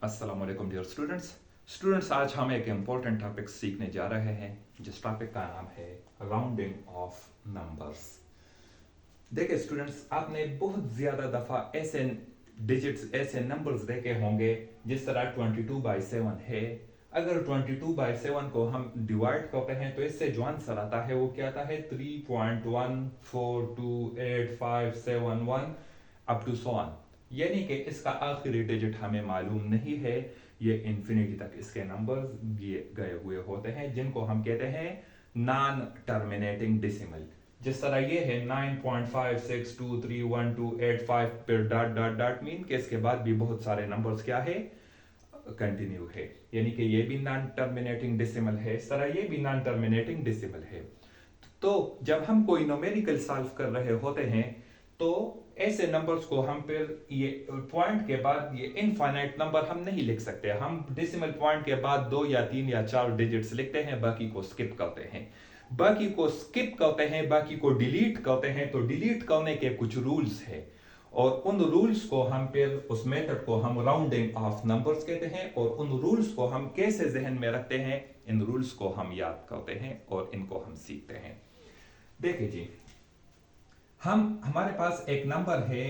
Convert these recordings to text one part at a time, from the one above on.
अस्सलाम वालेकुम dear students आज हम एक इम्पोर्टेंट टॉपिक सीखने जा रहे हैं जिस टॉपिक का नाम है राउंडिंग ऑफ नंबर्स। देखिए स्टूडेंट्स, आपने बहुत ज़्यादा दफ़ा ऐसे डिजिट्स ऐसे नंबर्स देखे होंगे जिस तरह 22/7 है। अगर 22/7 को हम डिवाइड करते हैं तो इससे जो आंसर आता है वो क्या आता है 3.142857 अप टू सो ऑन। यानी कि इसका आखिरी डिजिट हमें मालूम नहीं है। ये इन्फिनिटी तक इसके नंबर्स दिए गए हुए होते हैं जिनको हम कहते हैं नॉन टर्मिनेटिंग डिसिमल। जिस तरह ये है 9.56231285 फिर डॉट डॉट डॉट मीन के इसके बाद भी बहुत सारे नंबर्स क्या है कंटिन्यू है, यानी कि ये भी नॉन टर्मिनेटिंग डिसिमल है। इस तरह ये भी नॉन टर्मिनेटिंग डिसिमल है। तो जब हम कोई न्यूमेरिकल सॉल्व कर रहे होते हैं तो ऐसे नंबर्स को हम फिर ये पॉइंट के बाद ये इनफाइनाइट नंबर हम नहीं लिख सकते। हम डेसिमल पॉइंट के बाद 2 या 3 या 4 डिजिट्स लिखते हैं, बाकी को स्किप करते हैं। बाकी को डिलीट करते हैं। तो डिलीट करने के कुछ रूल्स है और उन रूल्स को हम फिर उस मेथड को हम राउंडिंग ऑफ नंबर्स कहते हैं और उन रूल्स को हम कैसे जहन में रखते हैं, इन रूल्स को हम याद करते हैं और इनको हम सीखते हैं। देखिए जी, हमारे पास एक नंबर है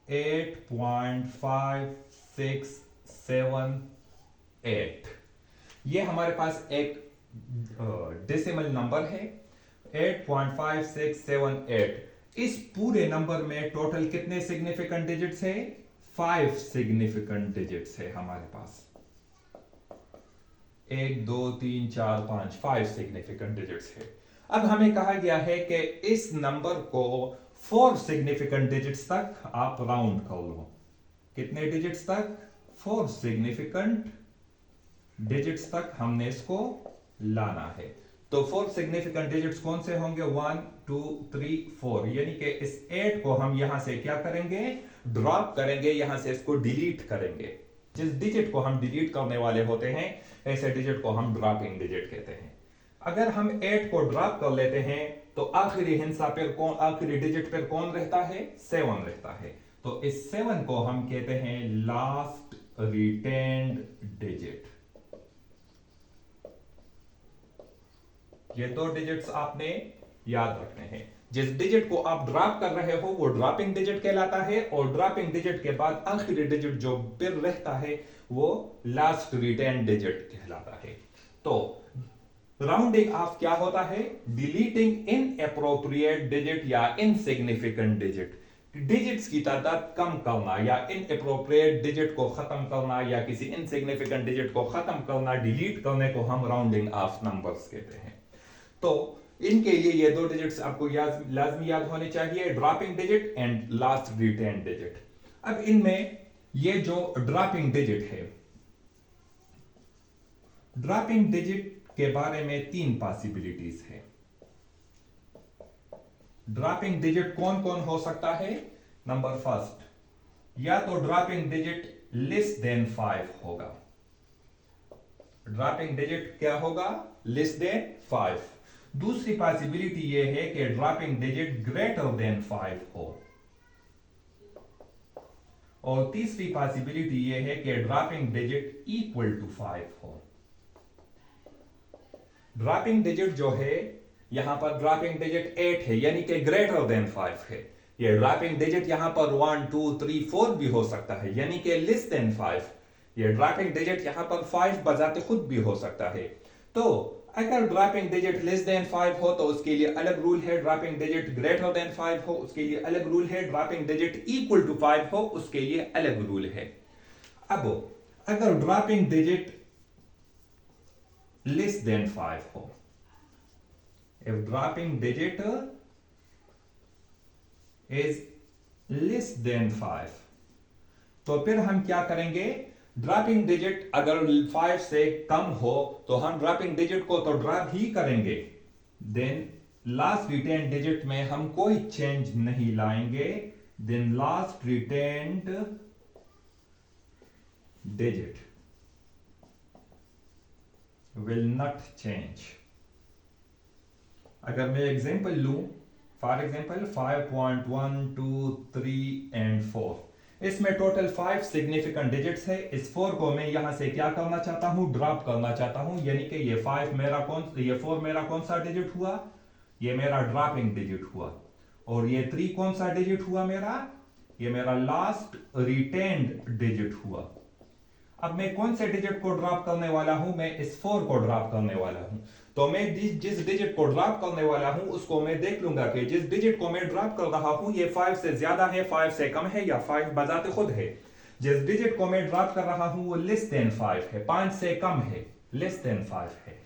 8.5678। ये हमारे पास एक डेसिमल नंबर है 8.5678। इस पूरे नंबर में टोटल कितने सिग्निफिकेंट डिजिट्स है? 5 सिग्निफिकेंट डिजिट्स है हमारे पास। 1 2 3 4 5 सिग्निफिकेंट डिजिट्स है। अब हमें कहा गया है कि इस नंबर को 4 सिग्निफिकेंट डिजिट्स तक आप राउंड कर लो। कितने डिजिट्स तक? 4 सिग्निफिकेंट डिजिट्स तक हमने इसको लाना है। तो 4 सिग्निफिकेंट डिजिट्स कौन से होंगे? 1 2 3 4। यानी कि इस 8 को हम यहां से क्या करेंगे? ड्रॉप करेंगे, यहां से इसको डिलीट करेंगे। जिस डिजिट को हम डिलीट करने वाले होते हैं ऐसे डिजिट को हम ड्रॉपिंग डिजिट कहते हैं। अगर हम 8 को ड्रॉप कर लेते हैं तो आखिरी हिस्सा पर कौन, आखिरी डिजिट पर कौन रहता है? 7 रहता है। तो इस 7 को हम कहते हैं लास्ट रिटेन्ड डिजिट। ये 2 डिजिट्स आपने याद रखने हैं। जिस डिजिट को आप ड्रॉप कर रहे हो वो ड्रॉपिंग डिजिट कहलाता है और ड्रॉपिंग डिजिट के बाद आखिरी डिजिट जो फिर रहता है वो लास्ट रिटेन्ड डिजिट कहलाता है। तो राउंडिंग ऑफ क्या होता है? डिलीटिंग इनएप्रोप्रिएट डिजिट या इनसिग्निफिकेंट डिजिट। डिजिट्स की तादाद कम करना या इनएप्रोप्रिएट डिजिट को खत्म करना या किसी इनसिग्निफिकेंट डिजिट को खत्म करना, डिलीट करने को हम राउंडिंग ऑफ नंबर्स कहते हैं। तो इनके लिए ये 2 डिजिट्स आपको लाजमी याद होने चाहिए, dropping digit and last retained digit. अब इनमें ये जो ड्रॉपिंग डिजिट है, ड्रॉपिंग डिजिट के बारे में 3 पॉसिबिलिटीज है। ड्रॉपिंग डिजिट कौन कौन हो सकता है? नंबर फर्स्ट, या तो ड्रॉपिंग डिजिट लेस देन 5 होगा। ड्रॉपिंग डिजिट क्या होगा? Less than 5। दूसरी पॉसिबिलिटी यह है कि ड्रॉपिंग डिजिट ग्रेटर देन 5 हो और तीसरी पॉसिबिलिटी यह है कि ड्रॉपिंग डिजिट इक्वल टू 5 हो। ड्रॉपिंग डिजिट जो है यहां पर ड्रॉपिंग डिजिट 8 है यानी कि ग्रेटर देन 5 है। ये ड्रॉपिंग डिजिट यहां पर 1 2 3 4 भी हो सकता है यानी कि लेस देन 5। ये ड्रॉपिंग डिजिट यहां पर 5 बजाते खुद भी हो सकता है। तो अगर ड्रॉपिंग डिजिट लेस देन 5 हो तो उसके लिए अलग रूल है, ड्रॉपिंग डिजिट ग्रेटर देन 5 हो उसके लिए अलग रूल है, ड्रॉपिंग डिजिट इक्वल टू 5 हो उसके लिए अलग रूल है। अब अगर ड्रॉपिंग डिजिट less than 5 हो, if dropping digit is less than 5 तो फिर हम क्या करेंगे? ड्रॉपिंग डिजिट अगर 5 से कम हो तो हम ड्रॉपिंग डिजिट को तो ड्रॉप ही करेंगे, देन लास्ट रिटेन्ड डिजिट में हम कोई चेंज नहीं लाएंगे, then last retained digit will not change। अगर मैं एग्जांपल लूं, फॉर एग्जांपल 5.1 2 3 एंड 4, इसमें टोटल 5 सिग्निफिकेंट डिजिट्स है। इस 4 को मैं यहां से क्या करना चाहता हूं, ड्रॉप करना चाहता हूं, यानी कि ये 4 मेरा कौन सा डिजिट हुआ, ये मेरा ड्रॉपिंग डिजिट हुआ। और ये 3 कौन सा डिजिट हुआ मेरा, ये मेरा लास्ट रिटेन्ड डिजिट हुआ। अब मैं कौन से डिजिट को ड्रॉप करने वाला हूं, मैं इस 4 को ड्रॉप करने वाला हूं। तो मैं जिस डिजिट को ड्रॉप करने वाला हूं उसको मैं देख लूंगा कि जिस डिजिट को मैं ड्रॉप कर रहा हूं ये 5 से ज्यादा है, 5 से कम है, या 5 बजाते खुद है। जिस डिजिट को मैं ड्रॉप कर रहा हूं वो लेस देन 5 है, 5 से कम है, लेस देन 5 है।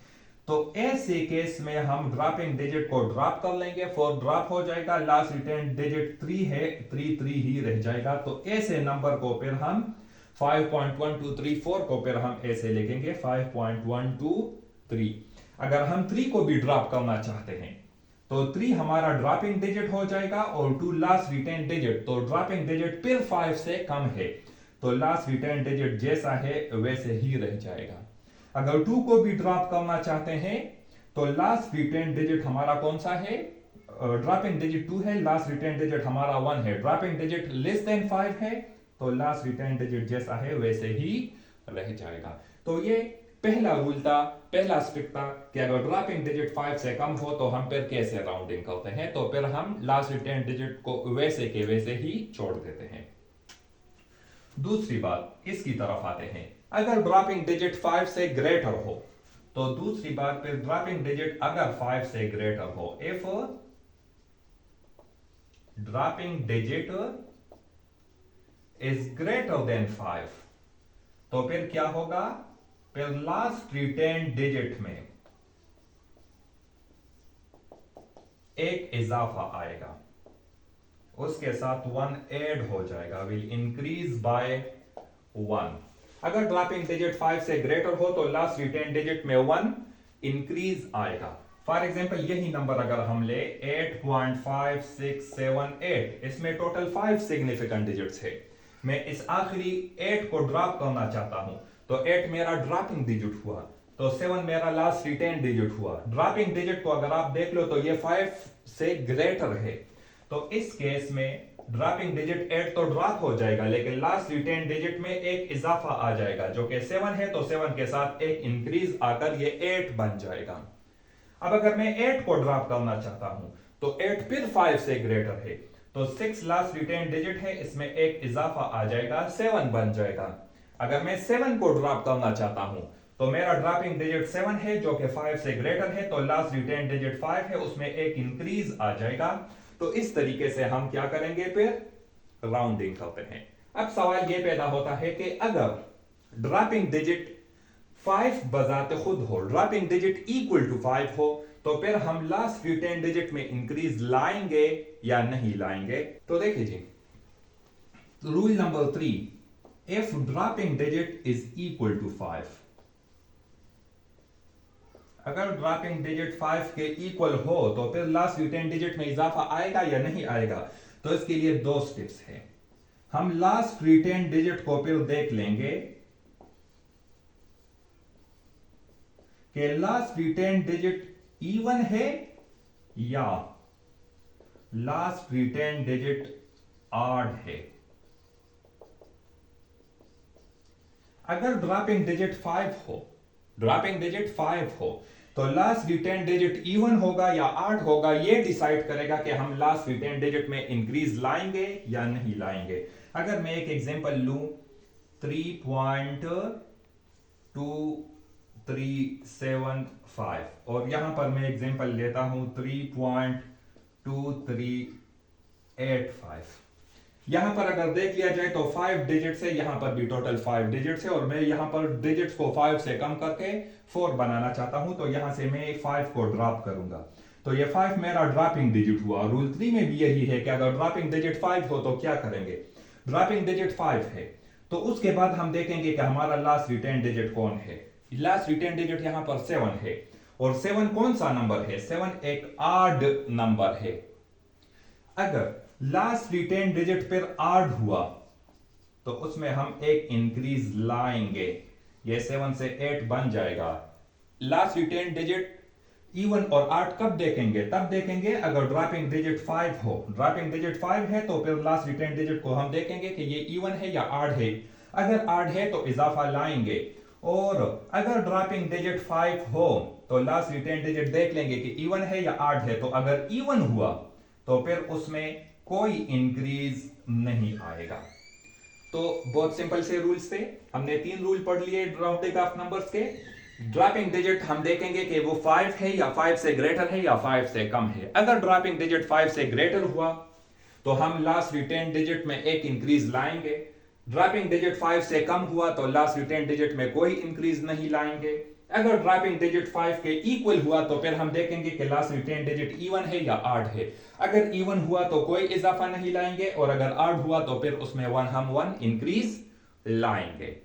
तो ऐसे केस में हम ड्रॉपिंग डिजिट को ड्रॉप कर लेंगे, 4 ड्रॉप हो जाएगा, लास्ट रिटेन डिजिट 3 है, 3 ही रह जाएगा। तो ऐसे नंबर को फिर हम 5.1234 को फिर हम ऐसे लिखेंगे 5.123। अगर हम 3 को भी ड्रॉप करना चाहते हैं तो 3 हमारा ड्रॉपिंग डिजिट हो जाएगा और 2 लास्ट रिटेन डिजिट, तो ड्रॉपिंग डिजिट फिर 5 से कम है, तो लास्ट रिटेन डिजिट जैसा है वैसे ही रह जाएगा। अगर 2 को भी ड्रॉप करना चाहते हैं तो लास्ट रिटेन डिजिट हमारा कौन सा है, ड्रॉपिंग डिजिट 2 है, लास्ट रिटेन डिजिट हमारा 1 है, ड्रॉपिंग डिजिट लेस देन 5 है, तो लास्ट रिटेन डिजिट जैसा है वैसे ही रह जाएगा। तो ये पहला रूल था, पहला एस्पेक्ट था कि अगर ड्रॉपिंग डिजिट 5 से कम हो तो हम फिर कैसे राउंडिंग करते हैं, तो फिर हम लास्ट रिटेन डिजिट को वैसे के वैसे ही छोड़ देते हैं। दूसरी बात, इसकी तरफ आते हैं। अगर ड्रॉपिंग डिजिट 5 से ग्रेटर हो तो दूसरी बात, फिर ड्रॉपिंग डिजिट अगर 5 से ग्रेटर हो, if dropping digit is greater than 5, तो फिर क्या होगा, फिर लास्ट रिटेन डिजिट में एक इजाफा आएगा, उसके साथ 1 ऐड हो जाएगा, विल इंक्रीज बाय 1। अगर ड्रॉपिंग डिजिट 5 से ग्रेटर हो तो लास्ट रिटेन डिजिट में 1 इंक्रीज आएगा। फॉर एग्जांपल यही नंबर अगर हम ले 8.5678, इसमें टोटल 5 सिग्निफिकेंट डिजिट्स है। मैं इस आखिरी 8 को ड्रॉप करना चाहता हूं, तो 8 मेरा ड्रॉपिंग डिजिट हुआ, तो 7 मेरा लास्ट रिटेन डिजिट हुआ। ड्रॉपिंग डिजिट को अगर आप देख लो तो ये 5 से ग्रेटर है, तो इस केस में ड्रॉपिंग डिजिट 8 तो ड्रॉप हो जाएगा, लेकिन लास्ट रिटेन डिजिट में एक इजाफा आ जाएगा जो कि 7 है, तो 7 के साथ एक इंक्रीज आकर ये 8 बन जाएगा। अब अगर मैं 8 को ड्रॉप करना चाहता हूं तो 8 फिर 5 से ग्रेटर है, तो 6 लास्ट रिटेन डिजिट है, इसमें एक इजाफा आ जाएगा, 7 बन जाएगा। अगर मैं 7 को ड्रॉप करना चाहता हूं तो मेरा ड्रॉपिंग डिजिट 7 है जो कि 5 से ग्रेटर है, तो लास्ट रिटेन डिजिट 5 है, उसमें एक इंक्रीज आ जाएगा। तो इस तरीके से हम क्या करेंगे, फिर राउंडिंग करते हैं। अब सवाल यह पैदा होता है कि अगर ड्रॉपिंग डिजिट 5 बजाते खुद हो, ड्रॉपिंग डिजिट इक्वल टू 5 हो, तो फिर हम लास्ट रिटेन डिजिट में इंक्रीज लाएंगे या नहीं लाएंगे। तो देखिए जी, rule number 3, if dropping digit is equal to 5, अगर ड्रॉपिंग डिजिट 5 के इक्वल हो तो फिर लास्ट रिटेन डिजिट में इजाफा आएगा या नहीं आएगा। तो इसके लिए 2 स्टेप्स हैं। हम लास्ट रिटेन डिजिट को फिर देख लेंगे कि लास्ट रिटेन डिजिट इवन है या लास्ट रिटेन डिजिट ऑड है। अगर ड्रॉपिंग डिजिट 5 हो तो लास्ट रिटेन डिजिट इवन होगा या ऑड होगा, यह डिसाइड करेगा कि हम लास्ट रिटेन डिजिट में इंक्रीज लाएंगे या नहीं लाएंगे। अगर मैं एक एग्जांपल लूं 3.2375 और यहां पर मैं एग्जांपल लेता हूं 3.2385, यहां पर अगर देख लिया जाए तो 5 डिजिट्स है, यहां पर भी टोटल 5 डिजिट्स है, और मैं यहां पर डिजिट्स को 5 से कम करके 4 बनाना चाहता हूं, तो यहां से मैं 5 को ड्रॉप करूंगा, तो ये 5 मेरा ड्रॉपिंग डिजिट हुआ। रूल 3 में भी यही है कि अगर ड्रॉपिंग डिजिट 5 हो तो क्या करेंगे, ड्रॉपिंग डिजिट 5 है तो उसके बाद हम देखेंगे कि हमारा लास्ट रिटेन डिजिट कौन है। लास्ट रिटेन डिजिट यहां पर 7 है, और 7 कौन सा नंबर है, 7 एक ऑड नंबर है। अगर लास्ट रिटेन डिजिट फिर ऑड हुआ तो उसमें हम एक इंक्रीज लाएंगे, ये 7 से 8 बन जाएगा। लास्ट रिटेन डिजिट इवन और ऑड कब देखेंगे? तब देखेंगे अगर ड्रॉपिंग डिजिट 5 हो। ड्रॉपिंग डिजिट 5 है तो फिर लास्ट रिटेन डिजिट को हम देखेंगे कि ये इवन है या ऑड है। अगर ऑड है तो इजाफा लाएंगे, और अगर ड्रॉपिंग डिजिट 5 हो तो लास्ट रिटेन डिजिट देख लेंगे कि इवन है या ऑड है। तो अगर इवन हुआ तो फिर उसमें कोई इंक्रीज नहीं आएगा। तो बहुत सिंपल से रूल्स थे, हमने 3 रूल पढ़ लिए राउंडिंग ऑफ नंबर्स के। ड्रॉपिंग डिजिट हम देखेंगे कि वो 5 है या 5 से ग्रेटर है या 5 से कम है। अगर ड्रॉपिंग डिजिट 5 से ग्रेटर हुआ तो हम लास्ट रिटेन डिजिट में एक इंक्रीज लाएंगे। ड्रॉपिंग डिजिट 5 से कम हुआ तो लास्ट रिटेन डिजिट में कोई इंक्रीज नहीं लाएंगे। अगर ड्रॉपिंग डिजिट 5 के इक्वल हुआ तो फिर हम देखेंगे कि लास्ट रिटेन डिजिट इवन है या ऑड है। अगर इवन हुआ तो कोई इजाफा नहीं लाएंगे, और अगर ऑड हुआ तो फिर उसमें हम 1 इंक्रीज लाएंगे।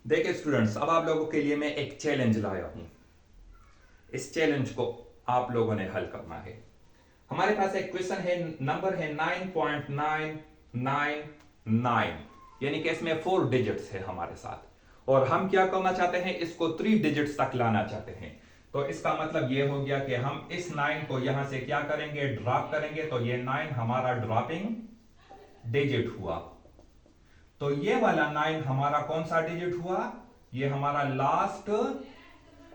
देखिए स्टूडेंट्स, अब आप लोगों के लिए मैं एक चैलेंज लाया हूं। इस चैलेंज को आप लोगों ने हल करना है। हमारे पास एक क्वेश्चन है, नंबर है 9.999, यानी कि इसमें 4 डिजिट्स है हमारे साथ, और हम क्या करना चाहते हैं, इसको 3 डिजिट्स तक लाना चाहते हैं। तो इसका मतलब ये हो गया कि हम इस 9 को यहां से क्या करेंगे, ड्रॉप करेंगे। तो ये 9 हमारा ड्रॉपिंग डिजिट हुआ। तो ये वाला 9 हमारा कौन सा डिजिट हुआ, ये हमारा लास्ट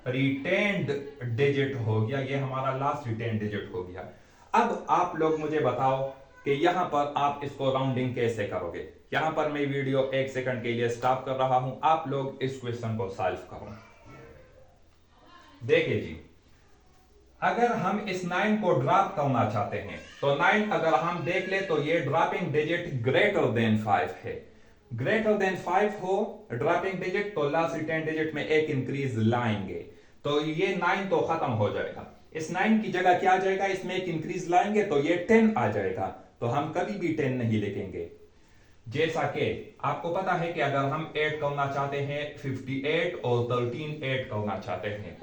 रिटेन्ड डिजिट हो गया। ये हमारा लास्ट रिटेन्ड डिजिट हो गया। अब आप लोग मुझे बताओ कि यहां पर आप इसको राउंडिंग कैसे करोगे। यहां पर मैं वीडियो 1 सेकंड के लिए स्टॉप कर रहा हूं, आप लोग इस क्वेश्चन को सॉल्व करो। देखिए जी, अगर हम इस 9 को ड्रॉप करना चाहते हैं तो 9 अगर हम देख ले तो ये ड्रॉपिंग डिजिट ग्रेटर देन 5 है। ग्रेटर देन 5 हो ड्रॉपिंग डिजिट तो लास्ट रिटेन डिजिट में एक इंक्रीज लाएंगे। तो ये 9 तो खत्म हो जाएगा। इस 9 की जगह क्या आ जाएगा, इसमें एक इंक्रीज लाएंगे तो ये 10 आ जाएगा। तो हम कभी भी 10 नहीं लिखेंगे। जैसा कि आपको पता है कि अगर हम ऐड करना चाहते हैं 58 और 13 ऐड करना चाहते हैं,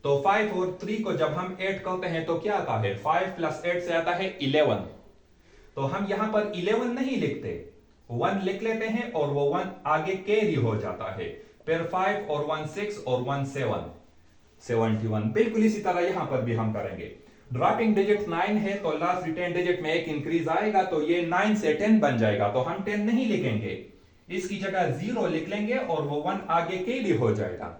तो 5 और 3 को जब हम ऐड करते हैं तो क्या आता है, 5 प्लस 8 से आता है 11। तो हम यहां पर 11 नहीं लिखते, 1 लिख लेते हैं और वो 1 आगे कैरी हो जाता है। फिर 5 और 1 6 और 1 7 71। बिल्कुल इसी तरह यहां पर भी हम करेंगे। ड्रॉपिंग डिजिट 9 है तो लास्ट रिटेन डिजिट में एक इंक्रीज आएगा, तो ये 9 से 10 बन जाएगा। तो हम 10 नहीं लिखेंगे, इसकी जगह 0 लिख लेंगे और वो 1 आगे कैरी हो जाएगा।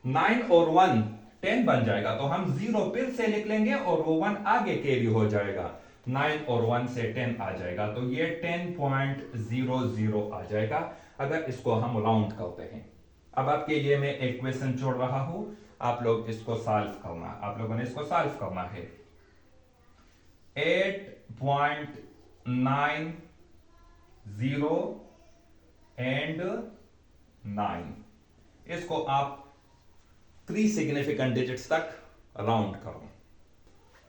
9 और 1 10 बन जाएगा, तो हम 0 फिर से लिख लेंगे और वो 1 आगे कैरी हो जाएगा। 9 और 1 से 10 आ जाएगा, तो ये 10.00 आ जाएगा अगर इसको हम राउंड करते हैं। अब आपके लिए मैं एक क्वेश्चन छोड़ रहा हूं, आप लोग इसको सॉल्व करना, आप लोगों ने इसको सॉल्व करना है। 8.90 एंड 9, इसको आप 3 सिग्निफिकेंट डिजिट्स तक राउंड करो।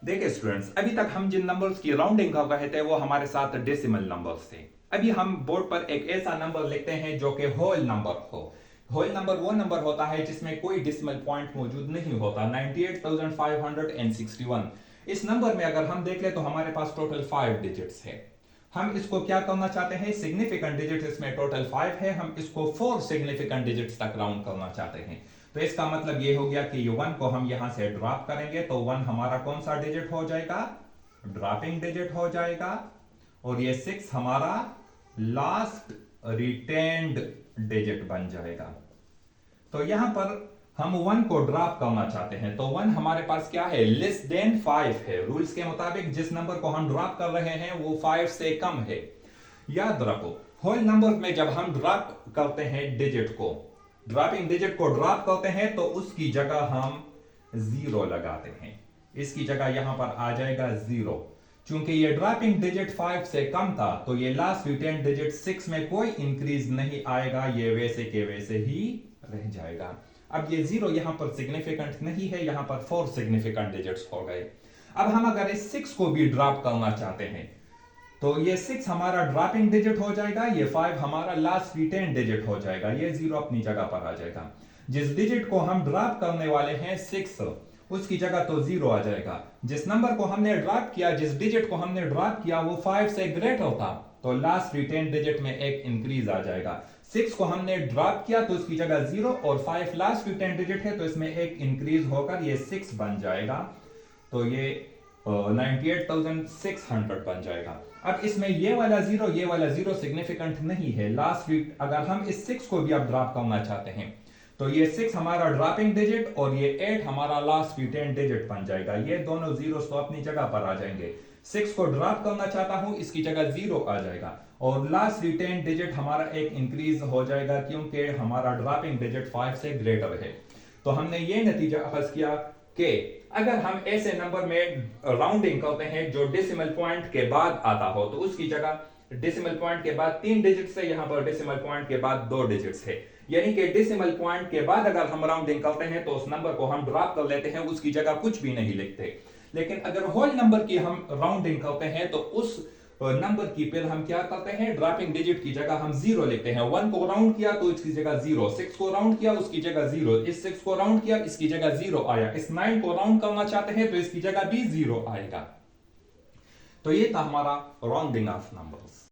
देखिए स्टूडेंट्स, अभी तक हम जिन नंबर्स की राउंडिंग कर रहे थे वो हमारे साथ डेसिमल नंबर्स थे। अभी हम बोर्ड पर एक ऐसा नंबर लिखते हैं जो कि होल नंबर हो। होल नंबर वो नंबर होता है जिसमें कोई डेसिमल पॉइंट मौजूद नहीं होता। 98,561। इस नंबर में अगर हम देख ले तो हमारे पास टोटल 5 डिजिट्स है। हम इसको क्या करना चाहते हैं, सिग्निफिकेंट डिजिट इसमें टोटल 5 है, हम इसको 4 सिग्निफिकेंट डिजिट्स तक राउंड करना चाहते हैं। तो इसका मतलब ये हो गया कि ये 1 को हम यहां से ड्रॉप करेंगे तो 1 हमारा कौन सा डिजिट हो जाएगा, ड्रॉपिंग डिजिट हो जाएगा, और ये 6 हमारा लास्ट रिटेन्ड डिजिट बन जाएगा। तो यहां पर हम 1 को ड्रॉप करना चाहते हैं, तो 1 हमारे पास क्या है, लेस देन 5 है। रूल्स के मुताबिक जिस नंबर को हम ड्रॉप कर रहे हैं वो 5 से कम है। याद रखो, होल नंबर में जब हम ड्रॉप करते हैं डिजिट को, ड्रॉपिंग डिजिट को ड्रॉप करते हैं तो उसकी जगह हम 0 लगाते हैं। इसकी जगह यहां पर आ जाएगा 0। चूंकि ये ड्रॉपिंग डिजिट 5 से कम था तो ये लास्ट रिटेन डिजिट 6 में कोई इंक्रीज नहीं आएगा, ये वैसे के वैसे ही रह जाएगा। अब ये 0 यहां पर सिग्निफिकेंट नहीं है, यहां पर 4 सिग्निफिकेंट डिजिट्स हो गए। अब हम अगर इस 6 को भी ड्रॉप करना चाहते हैं तो ये 6 हमारा ड्रॉपिंग डिजिट हो जाएगा, ये 5 हमारा लास्ट रिटेन डिजिट हो जाएगा, ये 0 अपनी जगह पर आ जाएगा। जिस डिजिट को हम ड्रॉप करने वाले हैं 6, उसकी जगह तो 0 आ जाएगा। जिस नंबर को हमने ड्रॉप किया, जिस डिजिट को हमने ड्रॉप किया वो 5 से ग्रेटर था, तो लास्ट रिटेन डिजिट में एक इंक्रीज आ जाएगा। 6 को हमने ड्रॉप किया तो इसकी जगह 0 और 5 लास्ट रिटेन डिजिट है तो इसमें एक इंक्रीज होकर ये 6 बन जाएगा। तो ये 98,600 बन जाएगा। अब इसमें ये वाला जीरो सिग्निफिकेंट नहीं है। अगर हम इस 6 को भी अब ड्रॉप करना चाहते हैं तो ये 6 हमारा ड्रॉपिंग डिजिट और ये 8 हमारा लास्ट रिटेन डिजिट बन जाएगा। ये दोनों जीरो तो अपनी जगह पर आ जाएंगे। 6 को ड्रॉप करना चाहता हूं, इसकी जगह 0 आ जाएगा और लास्ट रिटेन डिजिट हमारा एक इंक्रीज हो जाएगा क्योंकि हमारा ड्रॉपिंग डिजिट 5 से ग्रेटर है। तो हमने ये नतीजा अखज किया कि अगर हम ऐसे नंबर में राउंडिंग करते हैं जो डेसिमल पॉइंट के बाद आता हो तो उसकी जगह डेसिमल पॉइंट के बाद 3 डिजिट्स है, यहां पर डेसिमल पॉइंट के बाद 2 डिजिट्स है। यानी कि डेसिमल पॉइंट के बाद अगर हम राउंडिंग करते हैं तो उस नंबर को हम ड्रॉप कर लेते हैं, उसकी जगह कुछ भी नहीं लिखते। लेकिन अगर होल नंबर की हम राउंडिंग करते हैं तो उस नंबर की फिर हम क्या करते हैं, ड्रॉपिंग डिजिट की जगह हम 0 लिखते हैं। 1 को राउंड किया तो इसकी जगह 0, 6 को राउंड किया उसकी जगह 0, इस 6 को राउंड किया इसकी जगह 0 आया, इस 9 को राउंड करना चाहते हैं तो इसकी जगह भी 0 आएगा। तो ये था हमारा राउंडिंग ऑफ नंबर्स।